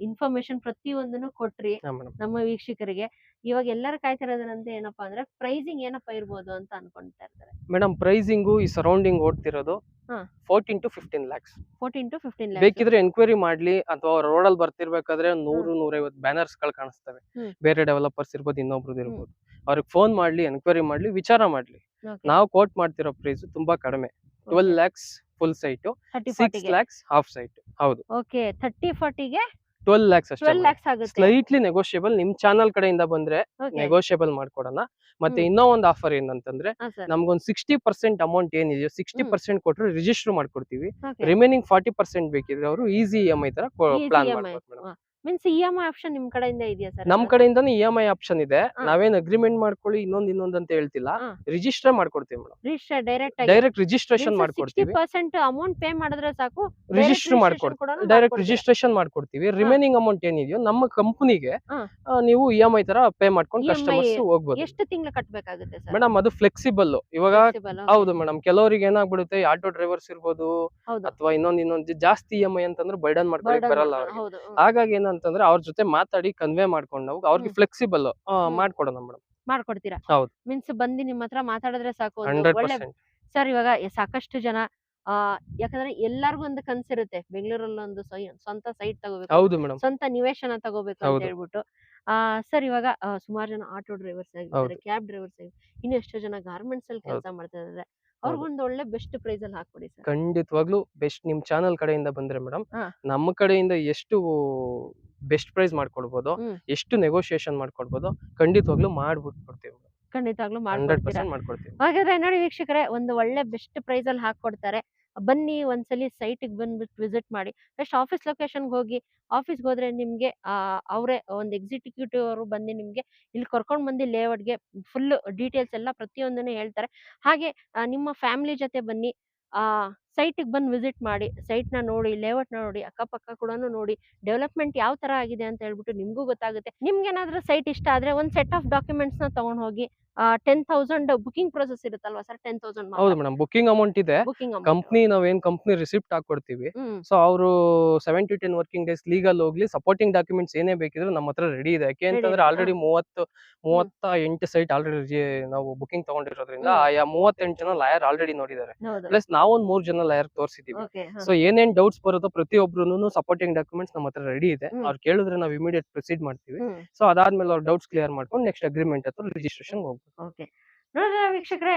ಇನ್ಫಾರ್ಮೇಶನ್ ಪ್ರತಿಯೊಂದನ್ನು ಕೊಟ್ರಿ ಹಾ ಮೇಡಮ್. ನಮ್ಮ ವೀಕ್ಷಕರಿಗೆ. ಇವಾಗ ಎಲ್ಲರೂ ಕಾಯ್ತಿರೋದಂತ ಏನಪ್ಪಾ ಅಂದ್ರೆ ಪ್ರೈಸಿಂಗ್ ಏನಪ್ಪಾ ಇರ್ಬೋದು ಅಂತ ಅನ್ಕೊಂತಾ ಇರ್ತಾರೆ. ಮೇಡಮ್, ಪ್ರೈಸಿಂಗು ಈ ಸರೌಂಡಿಂಗ್ ಓಡ್ತಿರೋದು ಹಾ. 14 to 15 lakhs. 14 to 15 lakhs. ಬೇಕಿದ್ರೆ ಎನ್ಕ್ವೈರಿ ಮಾಡ್ಲಿ, ಅಥವಾ ರೋಡ್ ಅಲ್ಲಿ ಬರ್ತಿರ್ಬೇಕಾದ್ರೆ 100-150 ಬ್ಯಾನರ್ಸ್ ಗಳು ಕಾಣಿಸ್ತವೆ. ಹ್ಮ್. ಬೇರೆ ಡೆವಲಪರ್ಸ್ ಇರ್ಬೋದು, ಇನ್ನೊಬ್ರದ್ದು ಇರ್ಬೋದು. ಅವ್ರಿಗೆ ಫೋನ್ ಮಾಡ್ಲಿ, ಎನ್ಕ್ವೈರಿ ಮಾಡ್ಲಿ, ವಿಚಾರ ಮಾಡ್ಲಿ. Okay. ನಾವು ಕೋಟ್ ಮಾಡ್ತಿರೋ ಪ್ರೈಸ್ ತುಂಬಾ ಕಡಿಮೆ. 12 lakhs full site, 30-40 6 lakhs half site. ಹೌದು, ಓಕೆ, 30-40 ಗೆ 12 lakhs ಅಷ್ಟೇ. 12 lakhs ಆಗುತ್ತೆ. Slightly negotiable. ನಿಮ್ ಚಾನಲ್ ಕಡೆಯಿಂದ ಬಂದ್ರೆ Okay. ನೆಗೋಷಿಯಬಲ್ ಮಾಡ್ಕೊಡೋಣ. ಮತ್ತೆ ಹ್ಮ್. ಇನ್ನೂ ಒಂದು ಆಫರ್ ಏನಂತಂದ್ರೆ, ಹಾ ಸರ್. ನಮ್ಗೊಂದು 60% ಅಮೌಂಟ್ ಏನಿದೆಯೋ 60% ಕೊಟ್ರೆ ರಿಜಿಸ್ಟರ್ ಮಾಡ್ಕೊಡ್ತೀವಿ. Okay. ರಿಮೈನಿಂಗ್ 40% ಬೇಕಿದ್ರೆ ಅವರು ಈಸಿ EMI ತರ Easy ಪ್ಲಾನ್ EMI. ಮಾಡ್ಬೋದು ಮೇಡಮ್. ಮೀನ್ಸ್ ಇಎಂಐ ಆಪ್ಷನ್ ನಿಮ್ ಕಡೆಯಿಂದ ಇದೆಯಾ ಸರ್? ನಮ್ ಕಡೆಯಿಂದಾನು EMI ಆಪ್ಷನ್ ಇದೆ. ಹಾ. ನಾವೇನ್ ಅಗ್ರಿಮೆಂಟ್ ಮಾಡ್ಕೊಳ್ಳಿ ಇನ್ನೊಂದ್ ಅಂತ ಹೇಳ್ತಿಲ್ಲ. ಹಾ. ರಿಜಿಸ್ಟರ್ ಮಾಡ್ಕೊಡ್ತೀವಿ ಮೇಡಮ್. ರಿಜಿಸ್ಟರ್ ಡೈರೆಕ್ಟ್ ಆಗಿ ಡೈರೆಕ್ಟ್ ರಿಜಿಸ್ಟ್ರೇಷನ್ ಮಾಡ್ಕೊಡ್ತೀವಿ. 60% ಅಮೌಂಟ್ ಪೇ ಮಾಡಿದ್ರೆ ಸಾಕು, ರಿಜಿಸ್ಟರ್ ಮಾಡ್ಕೊಡ್ತೀವಿ. ಡೈರೆಕ್ಟ್ ರಿಜಿಸ್ಟ್ರೇಷನ್ ಮಾಡ್ಕೊಡ್ತೀವಿ. ರಿಮೈನಿಂಗ್ ಅಮೌಂಟ್ ಏನಿದೆಯೋ ನಮ್ಮ ಕಂಪನಿಗೆ ಹಾ. ನೀವು EMI ತರ ಪೇ ಮಾಡ್ಕೊಂಡು EMI ಕಸ್ಟಮರ್ಸ್ ಹೋಗ್ಬೋದು. ಎಷ್ಟು ತಿಂಗಳು ಕಟ್ಟಬೇಕಾಗುತ್ತೆ ಸರ್? ಮೇಡಮ್, ಅದು ಫ್ಲೆಕ್ಸಿಬಲ್. ಇವಾಗ Flexible, okay. ಹೌದು ಮೇಡಮ್, ಕೆಲವರಿಗೆ ಏನಾಗ್ಬಿಡುತ್ತೆ, ಆಟೋ ಡ್ರೈವರ್ಸ್ ಇರ್ಬೋದು ಹೌದು. ಅಥವಾ ಇನ್ನೊಂದು ಜಾಸ್ತಿ EMI ಅಂತಂದ್ರೆ ಬರ್ಡನ್ ಮಾಡ್ಕೊಳಕ್ Burden ಬರಲ್ಲ ಮಾಡ- ಅವ್ರಿಗೆ. ಹೌದು. ಹಾಗಾಗಿ ಏನಂತಂದ್ರೆ ಅವ್ರ ಜೊತೆ ಮಾತಾಡಿ ಕನ್ವೆ ಮಾಡ್ಕೊಂಡು ನಾವು ಅವ್ರಿಗೆ ಫ್ಲೆಕ್ಸಿಬಲ್ ಮಾಡ್ಕೊಡೋಣ ಮೇಡಮ್. ಮಾಡ್ಕೊಡ್ತೀರಾ? ಹೌದು. ಮೀನ್ಸ್ ಬಂದು ನಿಮ್ಮ ಹತ್ರ ಮಾತಾಡಿದ್ರೆ ಸಾಕು, ಒಂದು ಒಳ್ಳೆ 100%. ಸರ್. ಇವಾಗ ಸಾಕಷ್ಟು ಜನ ಯಾಕಂದ್ರೆ ಎಲ್ಲಾರ್ಗು ಒಂದು ಕನ್ಸಿರುತ್ತೆ, ಬೆಂಗಳೂರಲ್ಲಿ ಒಂದು ಸ್ವಂತ ಸೈಟ್ ತಗೋಬೇಕು, ಹೌದು ಮೇಡಮ್. ಸ್ವಂತ ನಿವೇಶನ ತಗೋಬೇಕು ಅಂತ ಹೌದು. ಹೇಳ್ಬಿಟ್ಟು. ಸರ್ ಇವಾಗ ಸುಮಾರು ಜನ ಆಟೋ ಡ್ರೈವರ್ಸ್ ಆಗಿರ್ತಾರೆ, ಕ್ಯಾಬ್ ಡ್ರೈವರ್ಸ್ ಆಗಿರ್ತಾರೆ, ಇನ್ನು ಎಷ್ಟೋ ಜನ ಗಾರ್ಮೆಂಟ್ಸ್ ಅಲ್ಲಿ ಕೆಲಸ ಮಾಡ್ತಾ ಇದ್ದಾರೆ. ಅವ್ರಿಗೊಂದು ಒಳ್ಳೆ ಬೆಸ್ಟ್ ಪ್ರೈಸ್ ಅಲ್ಲಿ ಹಾಕೊಡಿ ಸರ್. ಖಂಡಿತವಾಗ್ಲೂ ಬೆಸ್ಟ್. ನಿಮ್ ಚಾನಲ್ ಕಡೆಯಿಂದ ಬಂದ್ರೆ ಮೇಡಮ್, ಹಾ. ನಮ್ಮ ಕಡೆಯಿಂದ ಎಷ್ಟು ಬೆಸ್ಟ್ ಪ್ರೈಸ್ ಮಾಡ್ಕೊಡ್ಬೋದು, ಹ್ಮ್. ಎಷ್ಟು ನೆಗೋಷಿಯೇಷನ್ ಮಾಡ್ಕೊಡ್ಬೋದು, ಖಂಡಿತವಾಗ್ಲೂ ಮಾಡ್ಬಿಟ್ಟು ಕೊಡ್ತೀವಿ. ಖಂಡಿತವಾಗ್ಲೂ ಮಾಡ್ಕೊಡ್ತೀರಾ? 100% ಮಾಡ್ಕೊಡ್ತೀವಿ. ಹಾಗಾದ್ರೆ ನೋಡಿ ವೀಕ್ಷಕರೇ, ಒಂದು ಒಳ್ಳೆ ಬೆಸ್ಟ್ ಪ್ರೈಸ್ ಅಲ್ಲಿ ಹಾಕೊಡ್ತಾರೆ. ಬನ್ನಿ, ಒಂದ್ಸಲಿ ಸೈಟಿಗೆ ಬಂದ್ಬಿಟ್ಟು ವಿಸಿಟ್ ಮಾಡಿ. ನೆಕ್ಸ್ಟ್ ಆಫೀಸ್ ಲೊಕೇಶನ್ಗೆ ಹೋಗಿ, ಆಫೀಸ್ಗೆ ಹೋದ್ರೆ ನಿಮ್ಗೆ ಅವರೇ ಒಂದು ಎಕ್ಸಿಕ್ಯೂಟಿವ್ ಅವರು ಬಂದು ನಿಮ್ಗೆ ಇಲ್ಲಿ ಕರ್ಕೊಂಡು ಬಂದು ಲೇಔಟ್ಗೆ ಫುಲ್ ಡೀಟೇಲ್ಸ್ ಎಲ್ಲ ಪ್ರತಿಯೊಂದನ್ನು ಹೇಳ್ತಾರೆ. ಹಾಗೆ ನಿಮ್ಮ ಫ್ಯಾಮಿಲಿ ಜೊತೆ ಬನ್ನಿ, ಸೈಟಿಗೆ ಬಂದು ವಿಸಿಟ್ ಮಾಡಿ, ಸೈಟ್‌ನ ನೋಡಿ, ಲೇಔಟ್‌ನ ನೋಡಿ, ಅಕ್ಕಪಕ್ಕ ಕೂಡನು ನೋಡಿ, ಡೆವಲಪ್‌ಮೆಂಟ್ ಯಾವ ತರ ಆಗಿದೆ ಅಂತ ಹೇಳ್ಬಿಟ್ಟು ನಿಮ್ಗೂ ಗೊತ್ತಾಗುತ್ತೆ. ನಿಮ್ಗೇನಾದ್ರೂ ಸೈಟ್ ಇಷ್ಟ ಆದ್ರೆ ಒಂದು ಸೆಟ್ ಆಫ್ ಡಾಕ್ಯುಮೆಂಟ್ಸ್‌ನ ತಗೊಂಡ್ ಹೋಗಿ 10,000 ಬುಕಿಂಗ್ ಪ್ರೊಸೆಸ್ ಇರುತ್ತಲ್ವಾ ಸರ್? 10,000 ಮಾತ್ರ ಹೌದು ಮೇಡಮ್, ಬುಕಿಂಗ್ ಅಮೌಂಟ್ ಇದೆ. Booking amount. ನಾವೇನ್ ಕಂಪ್ನಿ ರಿಸಿಪ್ಟ್ ಹಾಕೊಡ್ತೀವಿ. ಹ್ಮ್. ಸೊ ಅವರು 7 to 10 ವರ್ಕಿಂಗ್ ಡೇಸ್ ಲೀಗಲ್ ಹೋಗ್ಲಿ, ಸಪೋರ್ಟಿಂಗ್ ಡಾಕ್ಯುಮೆಂಟ್ಸ್ ಏನೇ ಬೇಕಿದ್ರು ನಮ್ಮ ಹತ್ರ ರೆಡಿ ಇದೆ. ಯಾಕೆ ಅಂತಂದ್ರೆ ಇದೆ. ಆಲ್ರೆಡಿ 38 ಸೈಟ್ ಆಲ್ರೆಡಿ ನಾವು ಬುಕಿಂಗ್ ತಗೊಂಡಿರೋದ್ರಿಂದ ಹ್ಮ್. ಆಯಾ 38 ಜನ ಲಾಯರ್ ಆಲ್ರೆಡಿ ನೋಡಿದ್ದಾರೆ. ಹೌದು. ಪ್ಲಸ್ ನಾವೊಂದ್ 3 ಜನ ಲಾಯರ್ ತೋರಿಸಿದೀವಿ. ಓಕೆ. ಸೊ ಏನೇನ್ ಡೌಟ್ಸ್ ಬರುತ್ತೋ ಪ್ರತಿಯೊಬ್ರು ಸಪೋರ್ಟಿಂಗ್ ಡಾಕ್ಯುಮೆಂಟ್ಸ್ ನಮ್ಮ ಹತ್ರ ರೆಡಿ ಇದೆ. ಹ್ಮ್. ಅವ್ರು ಕೇಳಿದ್ರೆ ನಾವು ಇಮಿಡಿಯೇಟ್ ಪ್ರೊಸೀಡ್ ಮಾಡ್ತೀವಿ. ಹ್ಮ್. ಸೊ ಅದಾದ್ಮೇಲೆ ಅವ್ರ ಡೌಟ್ಸ್ ಕ್ಲಿಯರ್ ಮಾಡ್ಕೊಂಡು ನೆಕ್ಸ್ಟ್ ಅಗ್ರಿಮೆಂಟ್ ಅಥವಾ ರಿಜಿಸ್ಟ್ರೇಷನ್ ಹೋಗ್ಬೇಕು. ಓಕೆ. ನೋಡಿದ್ರಾ ವೀಕ್ಷಕರೇ,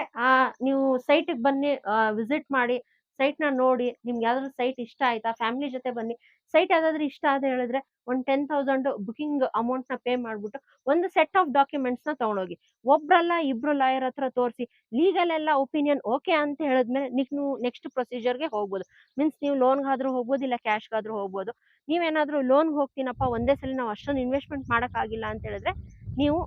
ನೀವು ಸೈಟಿಗೆ ಬನ್ನಿ, ವಿಸಿಟ್ ಮಾಡಿ, ಸೈಟ್‌ನ ನೋಡಿ, ನಿಮ್ಗೆ ಯಾವ್ದಾದ್ರು ಸೈಟ್ ಇಷ್ಟ ಆಯ್ತಾ, ಫ್ಯಾಮಿಲಿ ಜೊತೆ ಬನ್ನಿ. ಸೈಟ್ ಯಾವ್ದಾದ್ರು ಇಷ್ಟ ಆದ ಹೇಳಿದ್ರೆ ಒಂದು 10,000 ಬುಕಿಂಗ್ ಅಮೌಂಟ್‌ನ ಪೇ ಮಾಡ್ಬಿಟ್ಟು ಒಂದು ಸೆಟ್ ಆಫ್ ಡಾಕ್ಯುಮೆಂಟ್ಸ್‌ನ ತಗೊಂಡೋಗಿ. ಒಬ್ರಲ್ಲ ಇಬ್ರು ಲಾಯರ್ ಹತ್ರ ತೋರಿಸಿ, ಲೀಗಲ್ ಎಲ್ಲ ಒಪಿನಿಯನ್ ಓಕೆ ಅಂತ ಹೇಳಿದ್ಮೇಲೆ ನೀವು ನೆಕ್ಸ್ಟ್ ಪ್ರೊಸೀಜರ್‌ಗೆ ಹೋಗ್ಬೋದು. ಮೀನ್ಸ್ ನೀವು ಲೋನ್‌ಗಾದ್ರೂ ಹೋಗ್ಬೋದು, ಇಲ್ಲ ಕ್ಯಾಶ್‌ಗಾದ್ರೂ ಹೋಗ್ಬೋದು. ನೀವೇನಾದ್ರೂ ಲೋನ್‌ಗೆ ಹೋಗ್ತೀನಪ್ಪ, ಒಂದೇ ಸಲ ನಾವು ಅಷ್ಟೊಂದು ಇನ್ವೆಸ್ಟ್‌ಮೆಂಟ್ ಮಾಡಕ್ಕಾಗಿಲ್ಲ ಅಂತ ಹೇಳಿದ್ರೆ, ನೀವು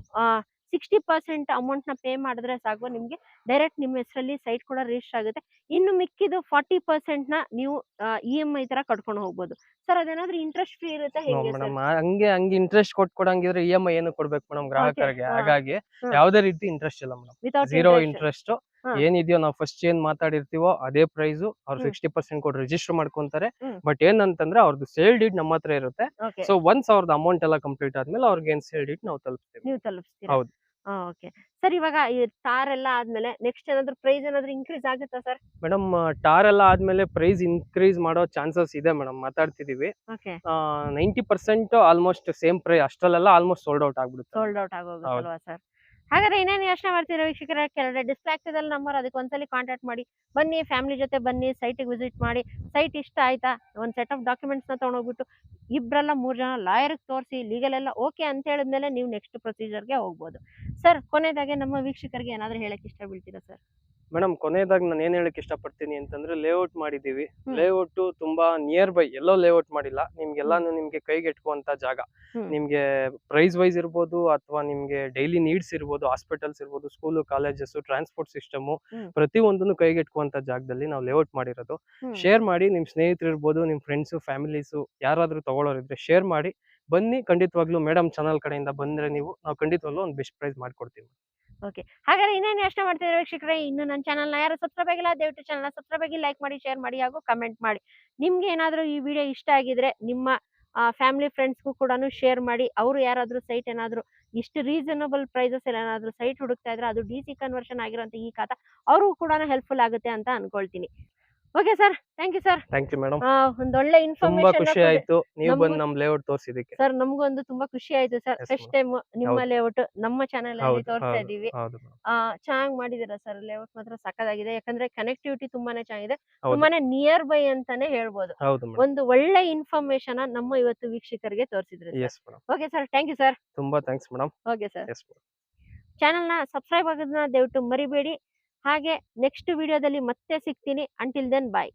60% ಅಮೌಂಟ್‌ನ ಪೇ ಮಾಡಿದ್ರೆ ಸಾಕು, ನಿಮ್ಗೆ ಡೈರೆಕ್ಟ್ ನಿಮ್ಮ ಹೆಸರಲ್ಲಿ ಸೈಟ್ ಕೂಡ ರಿಜಿಸ್ಟರ್ ಆಗುತ್ತೆ. ಇನ್ನು ಮಿಕ್ಕಿದ್ದು 40%ನ ನೀವು EMI ತರ ಕಟ್ಕೊಂಡು ಹೋಗ್ಬೋದು. ಸರ್ ಅದೇನಾದ್ರೂ ಇಂಟ್ರೆಸ್ಟ್ ಫ್ರೀ ಇರುತ್ತಾ ಹೇಗೆ ಸರ್? ಮೇಡಮ್ ಹಂಗೆ ಇಂಟ್ರೆಸ್ಟ್ ಕೊಡಂಗಿದ್ರೆ EMI ಏನು ಕೊಡ್ಬೇಕು ಮೇಡಮ್ ಗ್ರಾಹಕರಿಗೆ? ಹಾ. ಹಾಗಾಗಿ ಹ್ಮ್. ಯಾವ್ದೇ ರೀತಿ ಇಂಟ್ರೆಸ್ಟ್ ಇಲ್ಲ ಮೇಡಮ್. Without zero interest. ಹಾ. ಏನಿದೆಯೋ ನಾವು ಫಸ್ಟ್ ಏನ್ ಮಾತಾಡಿರ್ತೀವೋ ಅದೇ ಪ್ರೈಸ್. ಅವ್ರು ಹ್ಮ್. 60% ಕೊಟ್ಟು ರಿಜಿಸ್ಟರ್ ಮಾಡ್ಕೊಂತಾರೆ. ಹ್ಮ್. ಬಟ್ ಏನಂತಂದ್ರೆ ಅವ್ರದ್ದು ಸೇಲ್ ಡೀಡ್ ನಮ್ಮ ಹತ್ರ ಇರುತ್ತೆ. ಓಕೆ. ಸೊ ಒನ್ಸ್ ಅವ್ರದ್ದು ಅಮೌಂಟ್ ಎಲ್ಲ ಕಂಪ್ಲೀಟ್ ಆದ್ಮೇಲೆ ಅವ್ರಿಗೆ ಏನ್ ಸೇಲ್ ಡೀಡ್ ನಾವು ತಲುಪಿಸ್ತೀವಿ. ನೀವು ತಲುಪಿಸ್ತೀರಾ? ಹೌದು. ಓಕೆ. ಸರ್ ಇವಾಗ ಈ ತಾರ್ ಎಲ್ಲ ಆದ್ಮೇಲೆ ನೆಕ್ಸ್ಟ್ ಏನಾದ್ರು ಪ್ರೈಸ್ ಏನಾದ್ರು ಇನ್ಕ್ರೀಸ್ ಆಗುತ್ತಾ ಸರ್? ಮೇಡಮ್ ಟಾರ್ ಎಲ್ಲ ಆದ್ಮೇಲೆ ಪ್ರೈಸ್ ಇನ್ಕ್ರೀಸ್ ಮಾಡೋ ಚಾನ್ಸಸ್ ಇದೆ ಮೇಡಮ್, ಮಾತಾಡ್ತಿದೀವಿ. ಓಕೆ. 90% ಆಲ್ಮೋಸ್ಟ್ ಸೇಮ್ ಪ್ರೈಸ್, ಅಷ್ಟರಲ್ಲೆಲ್ಲ ಆಲ್ಮೋಸ್ಟ್ ಸೋಲ್ಡ್ ಔಟ್ ಆಗ್ಬಿಡುತ್ತೆ. ಸೋಲ್ಡ್ ಔಟ್ ಆಗೋಗುತ್ತಲ್ವಾ ಸರ್? ಹಾಗಾದ್ರೆ ಇನ್ನೇನು ಯೋಚನೆ ಮಾಡ್ತೀರಾ ವೀಕ್ಷಕರೇ? ಕೆಳಗಡೆ ಡಿಸ್ಪ್ಲೇ ಆಗ್ತಿದೆಲ್ಲ ನಂಬರ್, ಅದಕ್ಕೆ ಒಂದ್ಸಲಿ ಕಾಂಟ್ಯಾಕ್ಟ್ ಮಾಡಿ. ಬನ್ನಿ, ಫ್ಯಾಮಿಲಿ ಜೊತೆ ಬನ್ನಿ, ಸೈಟಿಗೆ ವಿಸಿಟ್ ಮಾಡಿ. ಸೈಟ್ ಇಷ್ಟ ಆಯ್ತಾ, ಒಂದು ಸೆಟ್ ಆಫ್ ಡಾಕ್ಯುಮೆಂಟ್ಸ್‌ನ ತಗೊಂಡೋಗ್ಬಿಟ್ಟು ಇಬ್ರಲ್ಲ 3 ಜನ ಲಾಯರ್‌ಗೆ ತೋರಿಸಿ, ಲೀಗಲ್ ಎಲ್ಲ ಓಕೆ ಅಂತ ಹೇಳಿದ್ಮೇಲೆ ನೀವು ನೆಕ್ಸ್ಟ್ ಪ್ರೊಸೀಜರ್‌ಗೆ ಹೋಗ್ಬೋದು. ಸರ್ ಕೊನೆಯದಾಗಿ ನಮ್ಮ ವೀಕ್ಷಕರಿಗೆ ಏನಾದ್ರು ಹೇಳಕ್ ಇಷ್ಟ ಬೀಳ್ತೀರಾ ಸರ್? ಮೇಡಮ್ ಕೊನೆಯದಾಗಿ ನಾನು ಏನ್ ಹೇಳಕ್ ಇಷ್ಟಪಡ್ತೀನಿ ಅಂತಂದ್ರೆ, ಲೇಔಟ್ ಮಾಡಿದೀವಿ. ಹ್ಮ್. ಲೇಔಟ್ ತುಂಬಾ ನಿಯರ್ ಬೈ, ಎಲ್ಲೋ ಲೇಔಟ್ ಮಾಡಿಲ್ಲ. ನಿಮ್ಗೆಲ್ಲಾನು ನಿಮ್ಗೆ ಕೈಗೆಟುಕುವಂತ ಜಾಗ. ಹ್ಮ್. ನಿಮ್ಗೆ ಪ್ರೈಸ್ ವೈಸ್ ಇರ್ಬೋದು, ಅಥವಾ ನಿಮ್ಗೆ ಡೈಲಿ ನೀಡ್ಸ್ ಇರ್ಬೋದು, ಹಾಸ್ಪಿಟಲ್ಸ್ ಇರ್ಬೋದು, ಸ್ಕೂಲು, ಕಾಲೇಜಸ್, ಟ್ರಾನ್ಸ್ಪೋರ್ಟ್ ಸಿಸ್ಟಮ್, ಹ್ಮ್. ಪ್ರತಿಯೊಂದನ್ನು ಕೈಗೆಟುಕುವಂತ ಜಾಗದಲ್ಲಿ ನಾವು ಲೇಔಟ್ ಮಾಡಿರೋದು. ಹ್ಮ್. ಶೇರ್ ಮಾಡಿ, ನಿಮ್ ಸ್ನೇಹಿತರು ಇರ್ಬೋದು, ನಿಮ್ ಫ್ರೆಂಡ್ಸ್, ಫ್ಯಾಮಿಲೀಸು ಯಾರಾದ್ರೂ ತಗೊಳ್ಳೋರಿದ್ರೆ ಶೇರ್ ಮಾಡಿ. ಬನ್ನಿ, ಖಂಡಿತವಾಗ್ಲೂ ಮೇಡಮ್ ಚಾನಲ್ ಕಡೆಯಿಂದ ಬಂದ್ರೆ ನಾವು ಖಂಡಿತವಾಗ್ಲೂ ಒಂದು ಬೆಸ್ಟ್ ಪ್ರೈಸ್ ಮಾಡ್ಕೊಡ್ತೀವಿ. ಓಕೆ. ಹಾಗಾದ್ರೆ ಇನ್ನೇನು ಯೋಚನೆ ಮಾಡ್ತಿದ್ದೀರಾ ವೀಕ್ಷಕರೇ? ಇನ್ನು ನನ್ನ ಚಾನಲ್‌ನ ಯಾರು ಸಬ್ಸ್ಕ್ರೈಬ್ ಆಗಿಲ್ಲ, ದಯವಿಟ್ಟು ಚಾನಲ್‌ನ ಸಬ್ಸ್ಕ್ರೈಬ್ ಆಗಿ, ಲೈಕ್ ಮಾಡಿ, ಶೇರ್ ಮಾಡಿ ಹಾಗೂ ಕಮೆಂಟ್ ಮಾಡಿ. ನಿಮ್ಗೆ ಏನಾದ್ರು ಈ ವಿಡಿಯೋ ಇಷ್ಟ ಆಗಿದ್ರೆ ನಿಮ್ಮ ಫ್ಯಾಮಿಲಿ ಫ್ರೆಂಡ್ಸ್‌ಗೂ ಕೂಡನು ಶೇರ್ ಮಾಡಿ. ಅವರು ಯಾರಾದ್ರೂ ಸೈಟ್ ಏನಾದ್ರು ಇಷ್ಟು ರೀಸನಬಲ್ ಪ್ರೈಸಸ್ ಅಲ್ಲಿ ಏನಾದ್ರು ಸೈಟ್ ಹುಡುಕ್ತಾ ಇದ್ರೆ, ಅದು DC ಕನ್ವರ್ಷನ್ ಆಗಿರೋಂಥ ಈ ಖಾತಾ ಅವ್ರಿಗೂ ಕೂಡ ಹೆಲ್ಪ್‌ಫುಲ್ ಆಗುತ್ತೆ ಅಂತ ಅನ್ಕೊಳ್ತೀನಿ. Okay sir, thank you sir. Thank you madam. ಒಂದೊಳ್ಳೆ ತುಂಬಾ ಇನ್ಫಾರ್ಮೇಶನ್ ಖುಷಿ ಆಯ್ತು ನೀವು ನಮ್ಗೂ- ಬಂದು ನಮ್ ಲೇಔಟ್ ತೋರಿಸಿದಕ್ಕೆ. ಸರ್ ನಮಗೊಂದು ತುಂಬಾ ಖುಷಿ ಆಯ್ತು sir. Yes, first ma'am. Time ನಿಮ್ಮ ಹೌದು. ಲೇಔಟ್ ನಮ್ಮ ಚಾನೆಲ್ ಅಲ್ಲಿ ಹೌದು ತೋರಿಸ್ತಾ ಹೌದು ಇದೀವಿ. ಹೌದು madam. ಚೆನ್ನಾಗಿ ಮಾಡಿದೀರಾ ಸರ್. ಲೇಔಟ್ ಮಾತ್ರ ಸಕ್ಕತ್ತಾಗಿದೆ. ಯಾಕಂದ್ರೆ ಕನೆಕ್ಟಿವಿಟಿ ತುಂಬಾನೇ ಚೆನ್ನಾಗಿದೆ. ಹೌದು ತುಂಬಾನೇ ನಿಯರ್ ಬೈ ಅಂತಾನೆ ಹೇಳ್ಬೋದು. ಹೌದು ಮೇಡಮ್. ಒಂದು ಒಳ್ಳೆ ಇನ್ಫಾರ್ಮೇಶನ್ ನಮ್ಮ ಇವತ್ತು ವೀಕ್ಷಕರಿಗೆ ತೋರಿಸಿದ್ರಿ sir. Yes madam. Okay sir, thank you sir. ತುಂಬಾ thanks madam. Okay sir. Yes madam. ಚಾನೆಲ್ನ ಸಬ್ಸ್ಕ್ರೈಬ್ ಆಗೋದನ್ನ ದಯವಿಟ್ಟು ಮರಿಬೇಡಿ. ಹಾಗೆ ನೆಕ್ಸ್ಟ್ ವಿಡಿಯೋದಲ್ಲಿ ಮತ್ತೆ ಸಿಗ್ತೀನಿ. ಅಂಟಿಲ್ ದೆನ್ ಬಾಯ್.